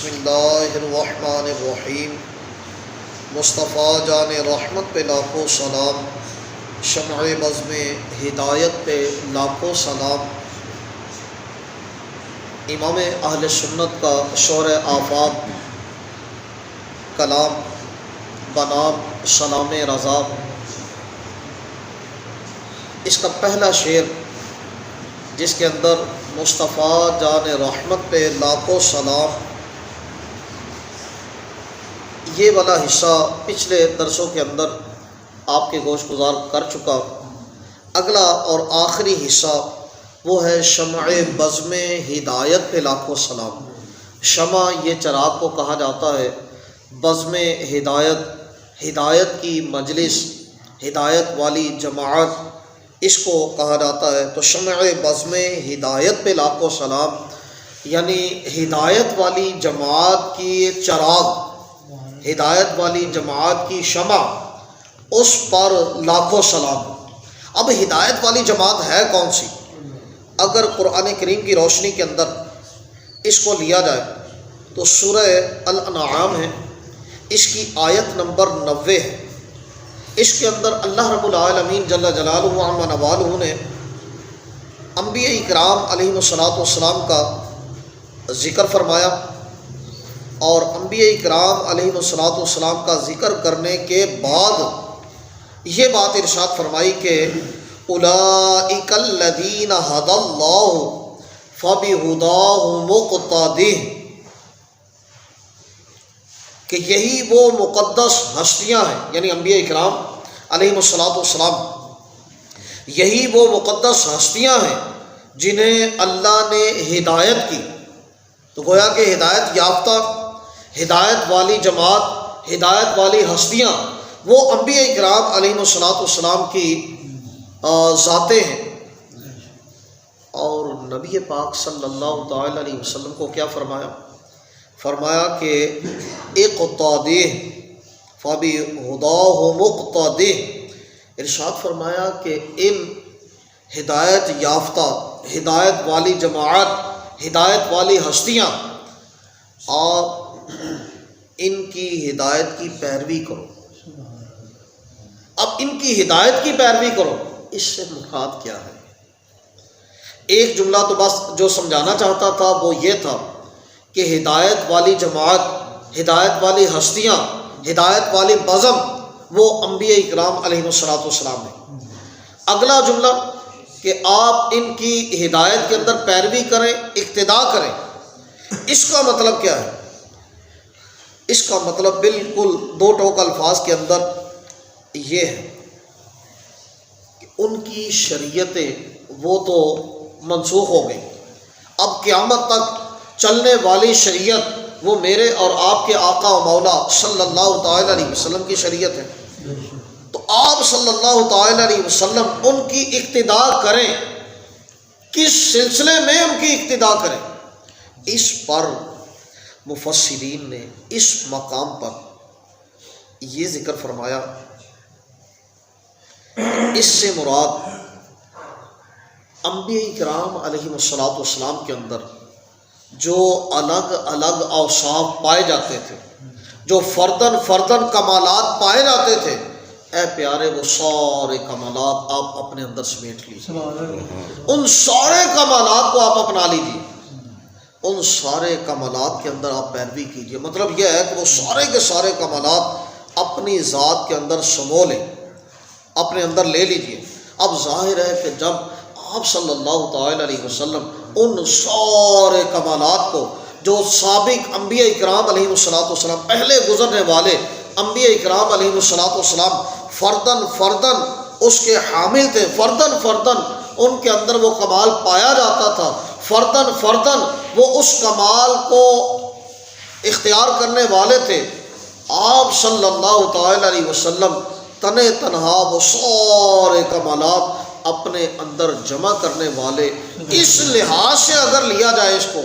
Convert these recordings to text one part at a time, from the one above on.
بسم اللہ الرحمن الرحیم۔ مصطفیٰ جان رحمت پہ لاکھوں سلام، شمع بزم ہدایت پہ لاکھوں سلام، امام اہل سنت کا شور آفاق، کلام بنام سلام رضا۔ اس کا پہلا شعر جس کے اندر مصطفیٰ جان رحمت پہ لاکھوں سلام، یہ والا حصہ پچھلے درسوں کے اندر آپ کے گوش گزار کر چکا۔ اگلا اور آخری حصہ وہ ہے شمع بزم ہدایت پہ لاکھوں سلام۔ شمع یہ چراغ کو کہا جاتا ہے، بزم ہدایت، ہدایت کی مجلس، ہدایت والی جماعت اس کو کہا جاتا ہے۔ تو شمع بزم ہدایت پہ لاکھوں سلام یعنی ہدایت والی جماعت کی چراغ، ہدایت والی جماعت کی شمع، اس پر لاکھوں سلام۔ اب ہدایت والی جماعت ہے کون سی؟ اگر قرآن کریم کی روشنی کے اندر اس کو لیا جائے تو سورہ الانعام ہے، اس کی آیت نمبر 90 ہے۔ اس کے اندر اللہ رب العالمین جل جلالہ عما نوالہ نے انبیاء اکرام علیہم الصلوۃ کا ذکر فرمایا، اور انبیاء اکرام علیہم الصلوۃ کا ذکر کرنے کے بعد یہ بات ارشاد فرمائی کہ اولئک الذین ھدی اللہ فبہداہ مقتدی، کہ یہی وہ مقدس ہستیاں ہیں، یعنی انبیاء اکرام علیہم الصلوۃ، یہی وہ مقدس ہستیاں ہیں جنہیں اللہ نے ہدایت کی۔ تو گویا کہ ہدایت یافتہ، ہدایت والی جماعت، ہدایت والی ہستیاں وہ انبیاء اکرام علیہم الصلوۃ کی ذاتیں ہیں۔ اور نبی پاک صلی اللہ تعالی علیہ وسلم کو کیا فرمایا؟ فرمایا کہ اقتدی فبہداہ مقتدی، ارشاد فرمایا کہ ان ہدایت یافتہ، ہدایت والی جماعت، ہدایت والی ہستیاں، آپ ان کی ہدایت کی پیروی کرو۔ اب ان کی ہدایت کی پیروی کرو، اس سے مراد کیا ہے؟ ایک جملہ تو بس جو سمجھانا چاہتا تھا وہ یہ تھا کہ ہدایت والی جماعت، ہدایت والی ہستیاں، ہدایت والی بزم وہ انبیاء اکرام علیہم الصلوۃ ہیں۔ اگلا جملہ کہ آپ ان کی ہدایت کے اندر پیروی کریں، اقتداء کریں، اس کا مطلب کیا ہے؟ اس کا مطلب بالکل دو ٹوک الفاظ کے اندر یہ ہے کہ ان کی شریعتیں وہ تو منسوخ ہو گئی، اب قیامت تک چلنے والی شریعت وہ میرے اور آپ کے آقا و مولا صلی اللہ تعالی علیہ وسلم کی شریعت ہے۔ تو آپ صلی اللہ تعالی علیہ وسلم ان کی اقتداء کریں، کس سلسلے میں ان کی اقتداء کریں؟ اس پر مفسرین نے اس مقام پر یہ ذکر فرمایا، اس سے مراد انبیاء کرام علیہم الصلوۃ کے اندر جو الگ الگ اوصاف پائے جاتے تھے، جو فردن فردن کمالات پائے جاتے تھے، اے پیارے وہ سارے کمالات آپ اپنے اندر سمیٹ لیجیے، ان سارے کمالات کو آپ اپنا لیجیے، ان سارے کمالات کے اندر آپ پیروی کیجیے۔ مطلب یہ ہے کہ وہ سارے کے سارے کمالات اپنی ذات کے اندر سمو لیں، اپنے اندر لے لیجیے۔ اب ظاہر ہے کہ جب آپ صلی اللہ تعالی علیہ وسلم ان سارے کمالات کو جو سابق انبیاء اکرام علیہم الصلوۃ، پہلے گزرنے والے انبیاء اکرام علیہم الصلوۃ فردن فردن اس کے حامل تھے، فردن فردن ان کے اندر وہ کمال پایا جاتا تھا، فردن فردن وہ اس کمال کو اختیار کرنے والے تھے، آپ صلی اللہ تعالی علیہ وسلم تنے تنہا وہ سارے کمالات اپنے اندر جمع کرنے والے۔ اس لحاظ سے اگر لیا جائے اس کو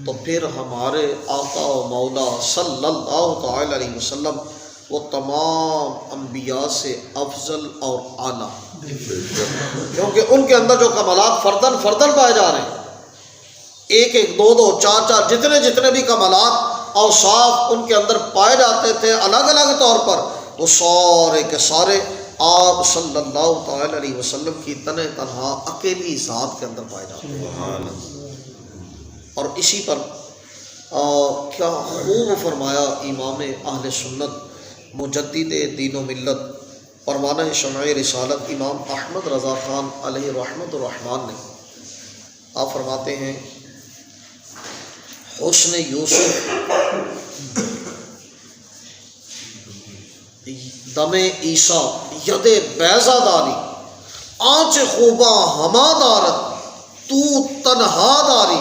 تو پھر ہمارے آقا و مولا صلی اللہ تعالی علیہ وسلم وہ تمام انبیاء سے افضل اور اعلیٰ، کیونکہ ان کے اندر جو کمالات فردن فردن پائے جا رہے ہیں، ایک ایک دو دو چار چار جتنے بھی کمالات اوصاف ان کے اندر پائے جاتے تھے الگ الگ طور پر، وہ سارے کے سارے آپ صلی اللہ تعالی علیہ وسلم کی تنہا اکیلی ذات کے اندر پائے جاتے ہیں۔ اور اسی پر کیا خوب فرمایا امام اہل سنت مجدد دین و ملت پروانہ شمع رسالت امام احمد رضا خان علیہ رحمت الرحمن نے، آپ فرماتے ہیں حسن یوسف دم عیسیٰ ید بیضا داری آنچ خوبا ہما دارت تو تنہا داری۔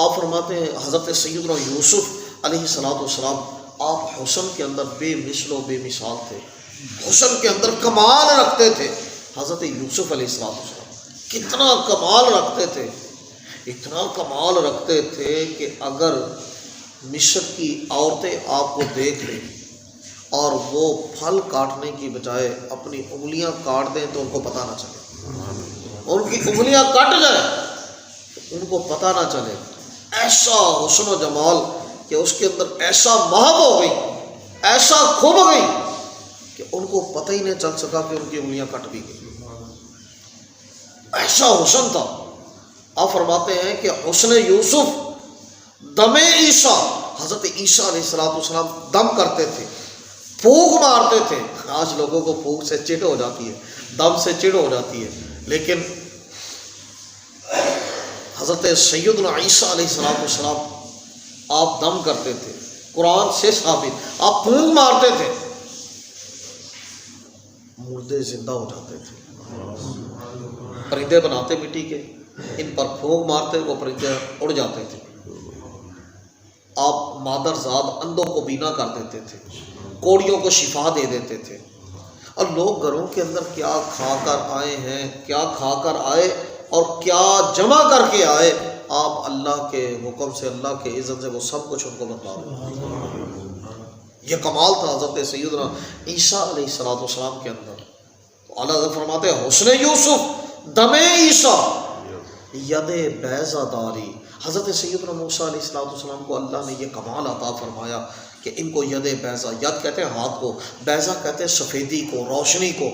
آپ فرماتے ہیں حضرت سیدنا یوسف علیہ السلام آپ حسن کے اندر بے مثل و بے مثال تھے، حسن کے اندر کمال رکھتے تھے۔ حضرت یوسف علیہ السلام کتنا کمال رکھتے تھے، اتنا کمال رکھتے تھے کہ اگر مصر کی عورتیں آپ کو دیکھ لیں اور وہ پھل کاٹنے کی بجائے اپنی انگلیاں کاٹ دیں تو ان کو پتہ نہ چلے، ان کی انگلیاں کٹ جائیں ان کو پتہ نہ چلے۔ ایسا حسن و جمال کہ اس کے اندر ایسا محب ہو گئی، ایسا کھب گئی کہ ان کو پتہ ہی نہیں چل سکا کہ ان کی انگلیاں کٹ بھی گئی، ایسا حسن تھا۔ آپ فرماتے ہیں کہ حسن یوسف دم عیسیٰ، حضرت عیسیٰ علیہ السلام دم کرتے تھے، پھونک مارتے تھے۔ آج لوگوں کو پھونک سے چڑ ہو جاتی ہے، دم سے چڑ ہو جاتی ہے، لیکن حضرت سیدنا عیسیٰ علیہ السلام آپ دم کرتے تھے، قرآن سے ثابت، آپ پھونک مارتے تھے، مردے زندہ ہو جاتے تھے، پرندے بناتے مٹی کے، ان پر پھونک مارتے وہ پرندے اڑ جاتے تھے۔ آپ مادر زاد اندھوں کو بینا کر دیتے تھے، کوڑیوں کو شفا دے دیتے تھے، اور لوگ گھروں کے اندر کیا کھا کر آئے ہیں، کیا کھا کر آئے اور کیا جمع کر کے آئے، آپ اللہ کے حکم سے، اللہ کے اذن سے وہ سب کچھ ان کو بتلا دیں۔ یہ کمال تھا حضرت سیدنا عیسیٰ علیہ السلام کے اندر۔ تو اعلیٰ حضرت فرماتے ہیں حسن یوسف دم عیسیٰ ید بیضا داری۔ حضرت سیدنا موسیٰ علیہ السلام کو اللہ نے یہ کمال عطا فرمایا کہ ان کو ید بیضا، ید کہتے ہیں ہاتھ کو، بیضا کہتے ہیں سفیدی کو، روشنی کو،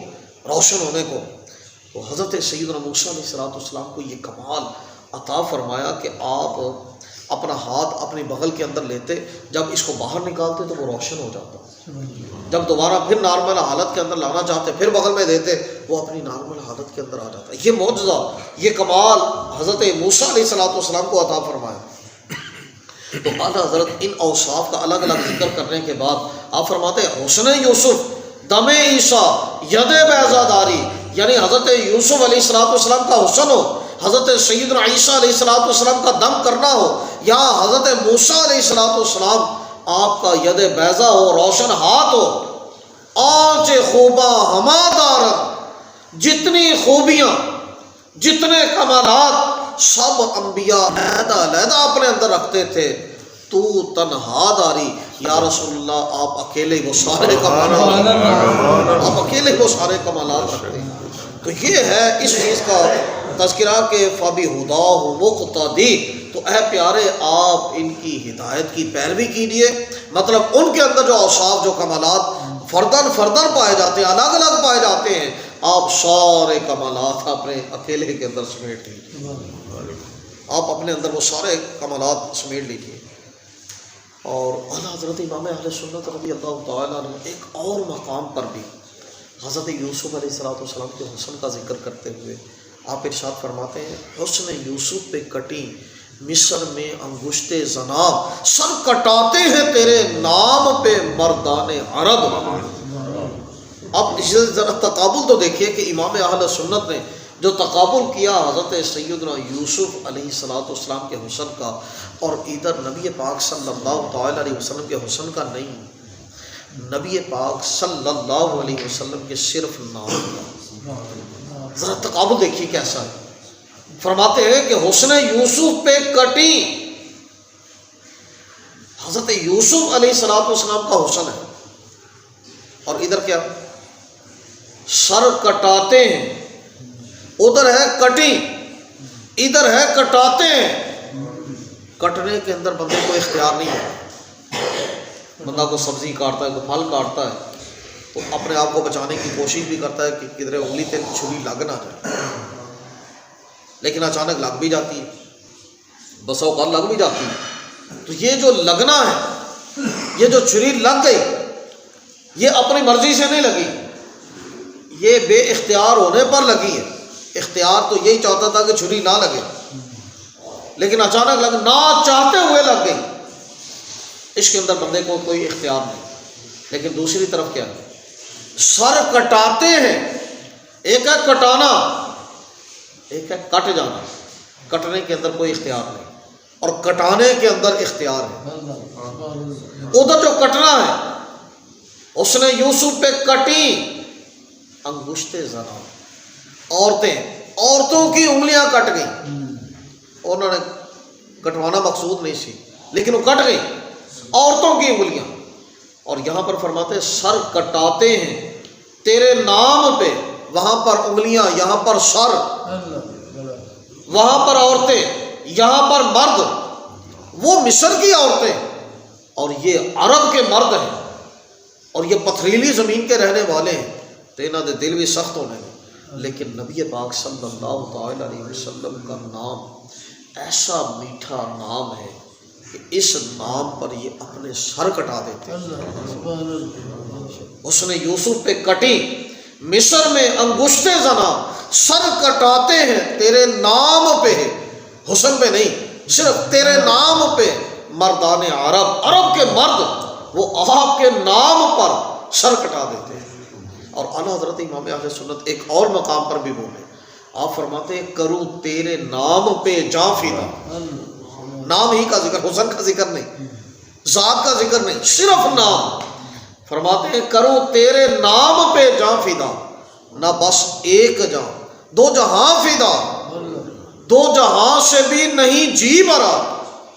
روشن ہونے کو۔ تو حضرت سیدنا موسیٰ علیہ السلام کو یہ کمال عطا فرمایا کہ آپ اپنا ہاتھ اپنی بغل کے اندر لیتے، جب اس کو باہر نکالتے تو وہ روشن ہو جاتا، جب دوبارہ پھر نارمل حالت کے اندر لانا چاہتے پھر بغل میں دیتے، وہ اپنی نارمل حالت کے اندر آ جاتا۔ یہ معجزہ، یہ کمال حضرت موسیٰ علیہ السلام کو عطا فرمایا۔ تو اعلیٰ حضرت ان اوصاف کا الگ الگ ذکر کرنے کے بعد آپ فرماتے ہیں حسن یوسف دم عیسیٰ ید بیضا داری، یعنی حضرت یوسف علیہ السلام کا حسن ہو، حضرت سیدنا عیسیٰ علیہ السلام کا دم کرنا ہو، یا حضرت موسیٰ علیہ السلام آپ کا ید بیضا ہو، روشن ہاتھ ہو، آنچ خوبا ہما دارت، جتنی خوبیاں جتنے کمالات سب انبیاء علیحدہ اپنے اندر رکھتے تھے، تو تنہا داری، یا رسول اللہ آپ اکیلے وہ سارے کمالات، آپ اکیلے وہ سارے کمالات رکھتے ہیں۔ تو یہ ہے اس چیز کا تذکرہ کہ فَبِهُدَاهُ مُقْتَدِي، تو اے پیارے آپ ان کی ہدایت کی پیروی کیجیے، مطلب ان کے اندر جو اوصاف، جو کمالات فردن پائے جاتے ہیں، الگ الگ پائے جاتے ہیں، آپ سارے کمالات اپنے اکیلے کے اندر سمیٹ لیجیے، آپ اپنے اندر وہ سارے کمالات سمیٹ لیجیے۔ اور اعلیٰ حضرت امام اہل سنت رضی اللہ تعالیٰ عنہ ایک اور مقام پر بھی حضرت یوسف علیہ السلام کے حسن کا ذکر کرتے ہوئے آپ ارشاد فرماتے ہیں حسن یوسف پہ کٹی مصر میں انگشت ذناب، سر کٹاتے ہیں تیرے نام پہ مردان عرب۔ اب ذرا تقابل تو دیکھیے کہ امام اہل سنت نے جو تقابل کیا حضرت سیدنا یوسف علیہ السلام کے حسن کا، اور ادھر نبی پاک صلی اللہ تعالی علیہ وسلم کے حسن کا نہیں، نبی پاک صلی اللہ علیہ وسلم کے صرف نام کا۔ ذرا تقابل دیکھیے کیسا ہے۔ فرماتے ہیں کہ حسن یوسف پہ کٹی، حضرت یوسف علیہ السلام کا حسن ہے، اور ادھر کیا سر کٹاتے ہیں، ادھر ہے کٹی ادھر ہے کٹاتے ہیں۔ کٹنے کے اندر بندے کو اختیار نہیں ہے. بندہ کو سبزی کاٹتا ہے، کوئی پھل کاٹتا ہے تو اپنے آپ کو بچانے کی کوشش بھی کرتا ہے کہ کدھر انگلی تے چھری لگ نہ جائے، لیکن اچانک لگ بھی جاتی ہے، بسا اوقات لگ بھی جاتی ہے. تو یہ جو لگنا ہے، یہ جو چھری لگ گئی، یہ اپنی مرضی سے نہیں لگی، یہ بے اختیار ہونے پر لگی ہے. اختیار تو یہی چاہتا تھا کہ چھری نہ لگے، لیکن اچانک لگ، نہ چاہتے ہوئے لگ گئی. اس کے اندر بندے کو کوئی اختیار نہیں. لیکن دوسری طرف کیا ہے، سر کٹاتے ہیں. ایک ہے کٹانا، ایک ہے کٹ جانا. کٹنے کے اندر کوئی اختیار نہیں اور کٹانے کے اندر اختیار ہے. ادھر جو کٹنا ہے، اس نے یوسف پہ کٹی انگشت زنا. عورتوں کی انگلیاں کٹ گئی. انہوں نے کٹوانا مقصود نہیں سی، لیکن وہ کٹ گئی عورتوں کی انگلیاں. اور یہاں پر فرماتے ہیں سر کٹاتے ہیں تیرے نام پہ. وہاں پر انگلیاں، یہاں پر سر، وہاں پر عورتیں، یہاں پر مرد. وہ مصر کی عورتیں اور یہ عرب کے مرد ہیں، اور یہ پتھریلی زمین کے رہنے والے ہیں، تو انہوں نے دل بھی سخت ہونے گا. لیکن نبی پاک صلی اللہ تعالی علیہ وسلم کا نام ایسا میٹھا نام ہے کہ اس نام پر یہ اپنے سر کٹا دیتے ہیں. اس نے یوسف پہ کٹی، مصر میں انگشت زنا. سر کٹاتے ہیں تیرے نام پہ، حسن پہ نہیں، صرف تیرے نام پہ. مردان عرب کے مرد وہ آپ کے نام پر سر کٹا دیتے ہیں. اور اعلیٰ حضرت امام اہل سنت ایک اور مقام پر بھی بولے. آپ فرماتے ہیں کروں تیرے نام پہ جاں فدا. نام ہی کا ذکر، حسن کا ذکر نہیں، ذات کا ذکر نہیں، صرف نام. فرماتے ہیں کروں تیرے نام پہ جاں فدا. نہ بس ایک جاں، دو جہاں فدا، دو جہاں سے بھی نہیں جی مرا.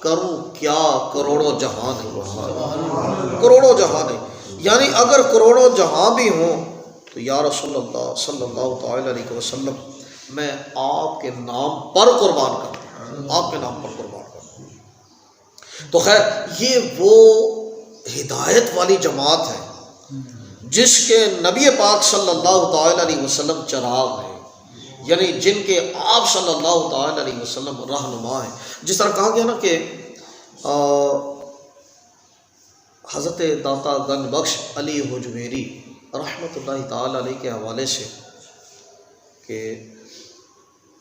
کروں کیا کروڑوں جہاں نہیں، کروڑوں جہاں نہیں. یعنی اگر کروڑوں جہاں بھی ہوں تو یا رسول اللہ صلی اللہ تعالی علیہ وسلم میں آپ کے نام پر قربان کروں، آپ کے نام پر قربان کروں. تو خیر یہ وہ ہدایت والی جماعت ہے جس کے نبی پاک صلی اللہ تعالی علیہ وسلم چراغ ہیں، یعنی جن کے آپ صلی اللہ تعالی علیہ وسلم رہنما ہیں. جس طرح کہا گیا نا کہ حضرت داتا گنج بخش علی حجویری رحمۃ اللہ تعالی علیہ کے حوالے سے کہ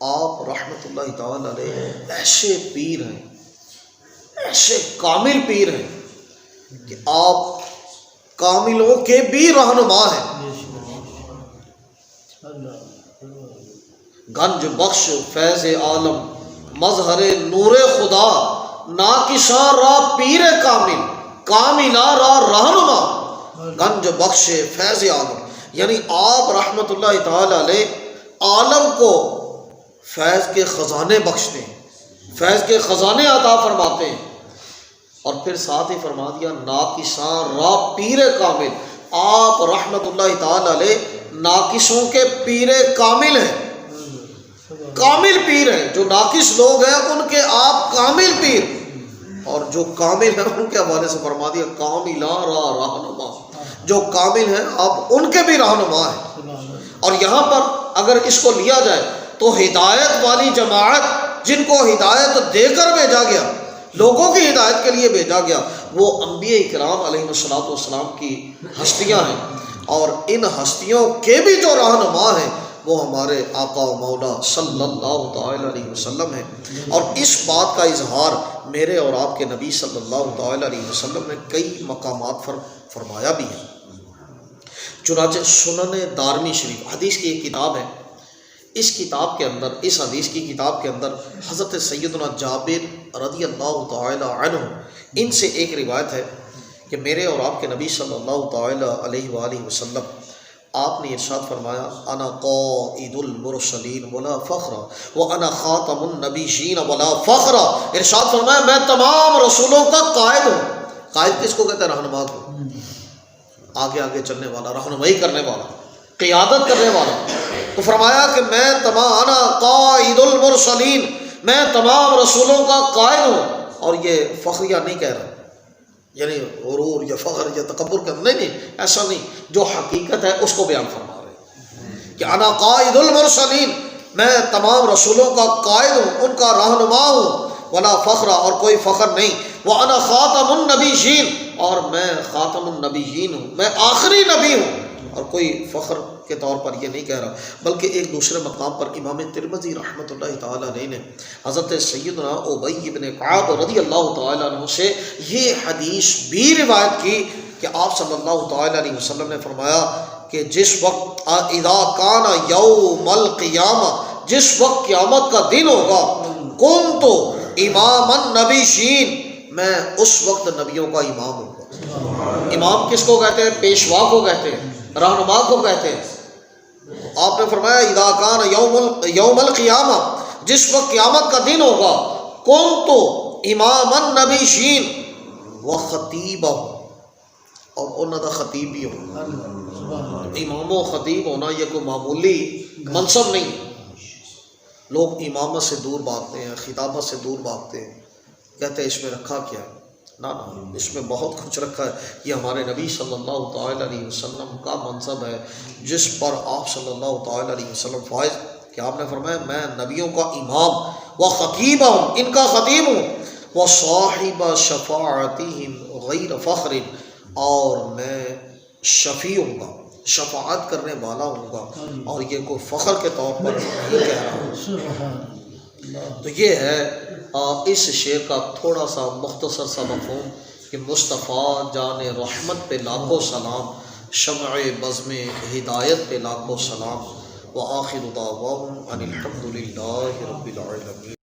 آپ رحمۃ اللہ تعالی علیہ ایسے پیر ہیں، ایسے کامل پیر ہیں کہ آپ کاملوں کے بھی رہنما ہیں. گنج بخش فیض عالم مظہر نور خدا ناکشاں را پیر کامل کاملہ را رہنما. گنج بخش فیض عالم یعنی آپ رحمۃ اللہ تعالی علیہ عالم کو فیض کے خزانے بخشتے ہیں، فیض کے خزانے عطا فرماتے ہیں. اور پھر ساتھ ہی فرما دیا ناکشاں را پیر کامل. آپ رحمۃ اللہ تعالی علیہ ناکشوں کے پیر کامل ہیں، کامل پیر ہیں. جو ناقص لوگ ہیں ان کے آپ کامل پیر، اور جو کامل ہیں ان کے حوالے سے فرما دیا کاملہ را رہنما. جو کامل ہیں آپ ان کے بھی رہنما ہیں. اور یہاں پر اگر اس کو لیا جائے تو ہدایت والی جماعت جن کو ہدایت دے کر بھیجا گیا، لوگوں کی ہدایت کے لیے بھیجا گیا، وہ انبیاء کرام علیہ الصلوۃ والسلام کی ہستیاں ہیں. اور ان ہستیوں کے بھی جو رہنما ہیں وہ ہمارے آقا و مولا صلی اللہ تعالی علیہ وسلم ہیں. اور اس بات کا اظہار میرے اور آپ کے نبی صلی اللہ تعالی علیہ وسلم نے کئی مقامات پر فرمایا بھی ہے. چنانچہ سنن دارمی شریف حدیث کی ایک کتاب ہے، اس کتاب کے اندر، اس حدیث کی کتاب کے اندر حضرت سیدنا جابر رضی اللہ تعالی عنہ ان سے ایک روایت ہے کہ میرے اور آپ کے نبی صلی اللہ تعالی علیہ وآلہ وسلم آپ نے ارشاد فرمایا انا قائد المرسلین ولا فخر وانا خاتم النبیین ولا فخر. ارشاد فرمایا میں تمام رسولوں کا قائد ہوں. قائد کس کو کہتے ہیں؟ رہنما کو، آگے آگے چلنے والا، رہنمائی کرنے والا، قیادت کرنے والا. تو فرمایا کہ میں انا قائد المرسلین، میں تمام رسولوں کا قائد ہوں. اور یہ فخریہ نہیں کہہ رہا، یعنی غرور یا فخر یا تکبر کا نہیں، ایسا نہیں، جو حقیقت ہے اس کو بیان فرما رہے ہیں کہ انا قائد المرسلین، میں تمام رسولوں کا قائد ہوں، ان کا رہنما ہوں، ولا فخر، اور کوئی فخر نہیں، وانا خاتم النبیین، اور میں خاتم النبیین ہوں، میں آخری نبی ہوں، اور کوئی فخر کے طور پر یہ نہیں کہہ رہا، بلکہ ایک دوسرے مقام پر امام ترمذی رحمۃ اللہ تعالیٰ علیہ نے حضرت سیدنا ابی بن کعب رضی اللہ تعالیٰ عنہ سے یہ حدیث بھی روایت کی کہ آپ صلی اللہ تعالیٰ علیہ وسلم نے فرمایا کہ جس وقت اذا کان یوم القیامہ، جس وقت قیامت کا دن ہوگا، کنت امام النبیین، میں اس وقت نبیوں کا امام ہوں گا۔ امام کس کو کہتے ہیں؟ پیشوا کو کہتے ہیں، رہنما کو کہتے ہیں۔ آپ نے فرمایا اذا کان یوم القیامہ، جس وقت قیامت کا دن ہوگا، کنت امام النبیین و خطیبہ، اور انہوں دا خطیب بھی ہوگا۔ امام و خطیب ہونا یہ کوئی معمولی منصب نہیں۔ لوگ امامت سے دور بھاگتے ہیں، خطابت سے دور بھاگتے ہیں، کہتے ہیں اس میں رکھا کیا ہے؟ نہ، اس میں بہت کچھ رکھا ہے۔ یہ ہمارے نبی صلی اللہ تعالیٰ علیہ وسلم کا منصب ہے، جس پر آپ صلی اللہ تعالیٰ علیہ وسلم فائز، کہ آپ نے فرمایا میں نبیوں کا امام و خطیب ہوں، ان کا خطیب ہوں، وہ صاحب شفاعتہم غیر فخر، اور میں شفیع ہوں گا، شفاعت کرنے والا ہوں گا، اور یہ کوئی فخر کے طور پر نہیں کہہ رہا ہوں۔ تو یہ ہے اس شعر کا تھوڑا سا مختصر سا مفہوم کہ مصطفیٰ جان رحمت پہ لاکھوں سلام، شمع بزم ہدایت پہ لاکھوں سلام، وآخر دعواہم ان الحمد للہ رب العالمین۔